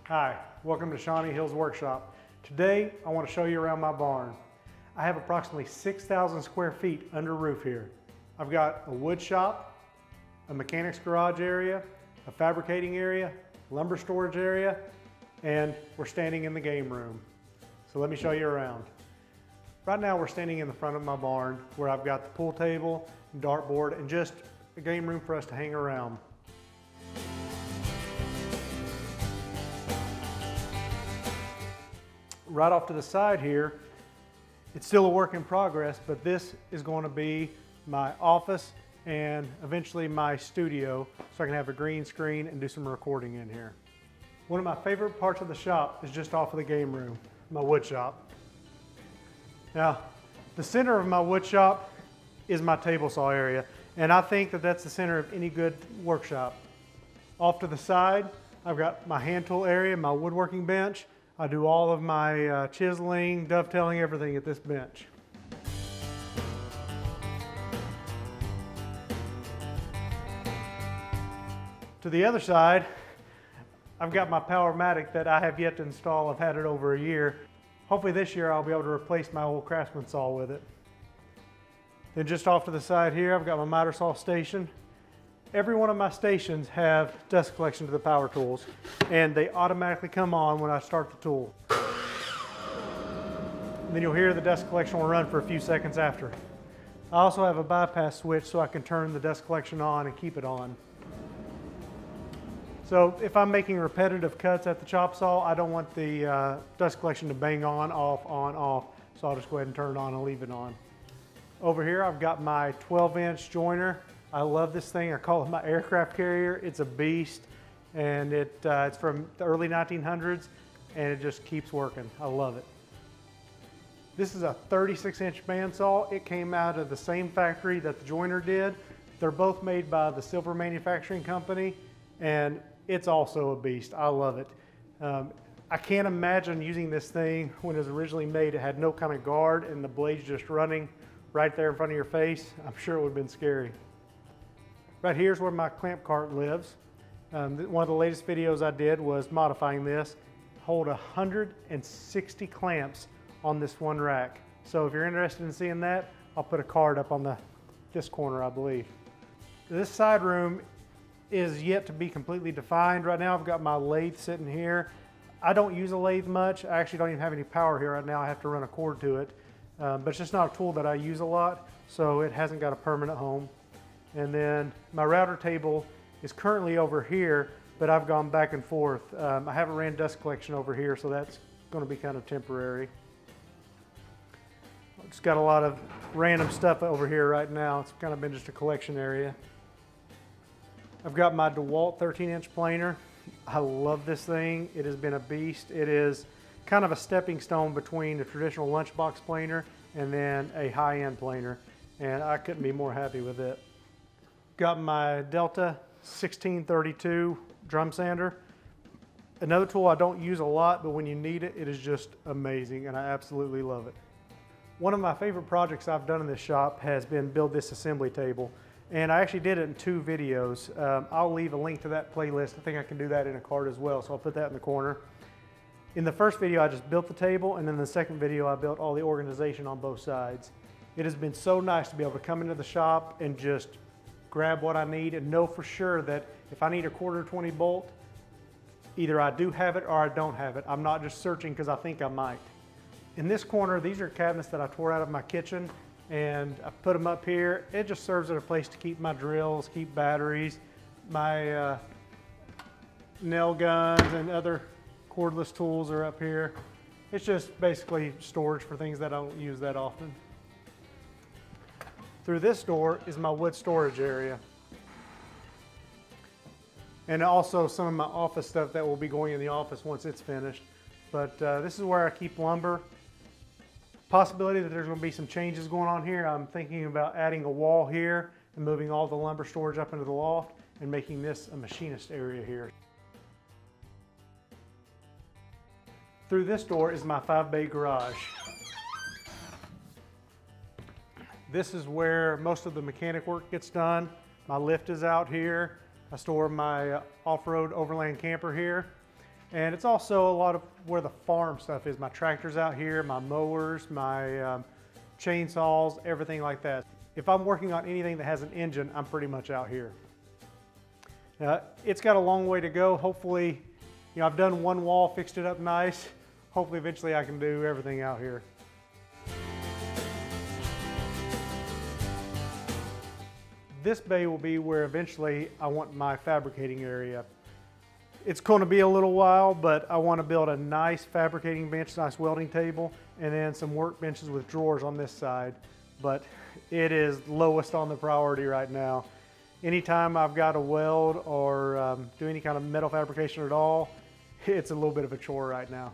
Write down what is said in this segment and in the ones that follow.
Hi, welcome to Shawnee Hills Workshop. Today I want to show you around my barn. I have approximately 6,000 square feet under roof here. I've got a wood shop, a mechanics garage area, a fabricating area, lumber storage area, and we're standing in the game room. So let me show you around. Right now we're standing in the front of my barn where I've got the pool table, dartboard, and just a game room for us to hang around. Right off to the side here, it's still a work in progress, but this is going to be my office and eventually my studio, so I can have a green screen and do some recording in here. One of my favorite parts of the shop is just off of the game room, my wood shop. Now, the center of my wood shop is my table saw area, and I think that that's the center of any good workshop. Off to the side, I've got my hand tool area, my woodworking bench. I do all of my chiseling, dovetailing, everything at this bench. To the other side, I've got my Powermatic that I have yet to install. I've had it over a year. Hopefully this year I'll be able to replace my old Craftsman saw with it. Then just off to the side here, I've got my miter saw station. Every one of my stations have dust collection to the power tools, and they automatically come on when I start the tool. And then you'll hear the dust collection will run for a few seconds after. I also have a bypass switch so I can turn the dust collection on and keep it on. So if I'm making repetitive cuts at the chop saw, I don't want the dust collection to bang on, off, so I'll just go ahead and turn it on and leave it on. Over here I've got my 12-inch joiner. I love this thing. I call it my aircraft carrier. It's a beast, and it's from the early 1900s, and it just keeps working. I love it. This is a 36-inch bandsaw. It came out of the same factory that the joiner did. They're both made by the Silver Manufacturing Company, and it's also a beast. I love it. I can't imagine using this thing when it was originally made. It had no kind of guard, and the blade's just running right there in front of your face. I'm sure it would have been scary. Right here's where my clamp cart lives. One of the latest videos I did was modifying this. Hold 160 clamps on this one rack. So if you're interested in seeing that, I'll put a card up on this corner, I believe. This side room is yet to be completely defined. Right now I've got my lathe sitting here. I don't use a lathe much. I actually don't even have any power here right now. I have to run a cord to it. But it's just not a tool that I use a lot, so it hasn't got a permanent home. And then my router table is currently over here, but I've gone back and forth. I haven't ran dust collection over here, so that's going to be kind of temporary. I've just got a lot of random stuff over here right now. It's kind of been just a collection area. I've got my DeWalt 13-inch planer. I love this thing. It has been a beast. It is kind of a stepping stone between a traditional lunchbox planer and then a high-end planer, and I couldn't be more happy with it. Got my Delta 1632 drum sander. Another tool I don't use a lot, but when you need it, it is just amazing, and I absolutely love it. One of my favorite projects I've done in this shop has been build this assembly table, and I actually did it in 2 videos. I'll leave a link to that playlist. I think I can do that in a card as well, so I'll put that in the corner. In the first video, I just built the table, and then the second video, I built all the organization on both sides. It has been so nice to be able to come into the shop and just grab what I need and know for sure that if I need a 1/4 bolt, either I do have it or I don't have it. I'm not just searching because I think I might. In this corner, these are cabinets that I tore out of my kitchen, and I put them up here. It just serves as a place to keep my drills, keep batteries, my nail guns and other cordless tools are up here. It's just basically storage for things that I don't use that often. Through this door is my wood storage area. And also some of my office stuff that will be going in the office once it's finished. But this is where I keep lumber. Possibility that there's going to be some changes going on here. I'm thinking about adding a wall here and moving all the lumber storage up into the loft and making this a machinist area here. Through this door is my 5-bay garage. This is where most of the mechanic work gets done. My lift is out here. I store my off-road overland camper here. And it's also a lot of where the farm stuff is. My tractor's out here, my mowers, my chainsaws, everything like that. If I'm working on anything that has an engine, I'm pretty much out here. It's got a long way to go. Hopefully, I've done one wall, fixed it up nice. Hopefully eventually I can do everything out here. This bay will be where eventually I want my fabricating area. It's going to be a little while, but I want to build a nice fabricating bench, nice welding table, and then some workbenches with drawers on this side. But it is lowest on the priority right now. Anytime I've got to weld or do any kind of metal fabrication at all, it's a little bit of a chore right now.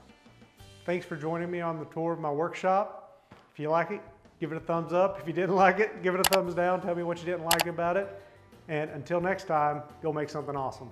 Thanks for joining me on the tour of my workshop. If you like it, give it a thumbs up. If you didn't like it, give it a thumbs down. Tell me what you didn't like about it. And until next time, go make something awesome.